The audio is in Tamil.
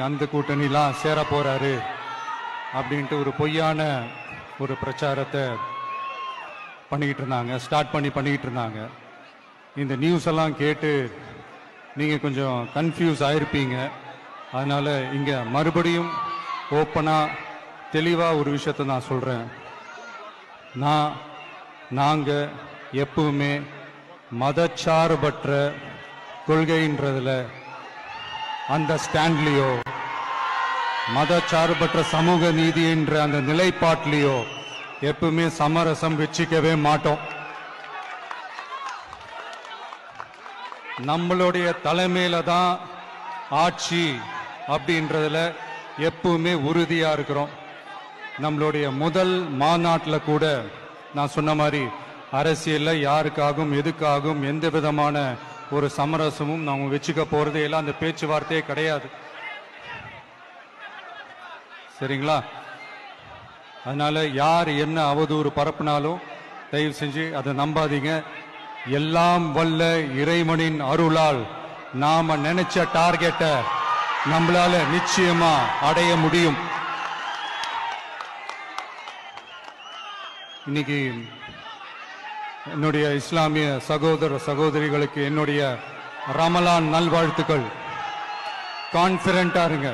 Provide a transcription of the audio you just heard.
அந்த கூட்டணிலாம் சேர போறாரு அப்படின்ட்டு ஒரு பொய்யான ஒரு பிரச்சாரத்தை ஸ்டார்ட் பண்ணிக்கிட்டு இருந்தாங்க. இந்த நியூஸ் எல்லாம் கேட்டு நீங்க கொஞ்சம் கன்ஃபியூஸ் ஆயிருப்பீங்க. அதனால இங்க மறுபடியும் ஓப்பனா தெளிவா ஒரு விஷயத்தை நான் சொல்றேன். நாங்க எப்பவுமே மதச்சார்பற்ற கொள்கைன்றதுல அந்த ஸ்டாண்ட்லயோ மதச்சார்பற்ற சமூக நீதி என்ற அந்த நிலைப்பாட்டிலையோ எப்பவுமே சமரசம் வச்சுக்கவே மாட்டோம். நம்மளுடைய தலைமையில தான் ஆட்சி அப்படின்றதுல எப்பவுமே உறுதியா இருக்கிறோம். நம்மளுடைய முதல் மாநாட்டில் கூட நான் சொன்ன மாதிரி அரசியல்ல யாருக்காகவும் எதுக்காகவும் எந்த விதமான ஒரு சமரசமும் நாம வச்சுக்க போறதே எல்லாம் அந்த பேச்சுவார்த்தையே கிடையாது. சரிங்களா? அதனால யார் என்ன அவதூறு பரப்புனாலும் தயவு செஞ்சு அதை நம்பாதீங்க. எல்லாம் வல்ல இறைவனின் அருளால் நாம நினைச்ச டார்கெட்டை நம்மளால நிச்சயமா அடைய முடியும். இன்னைக்கு என்னுடைய இஸ்லாமிய சகோதர சகோதரிகளுக்கு என்னுடைய ரமலான் நல்வாழ்த்துக்கள். கான்பிடண்டா இருங்க.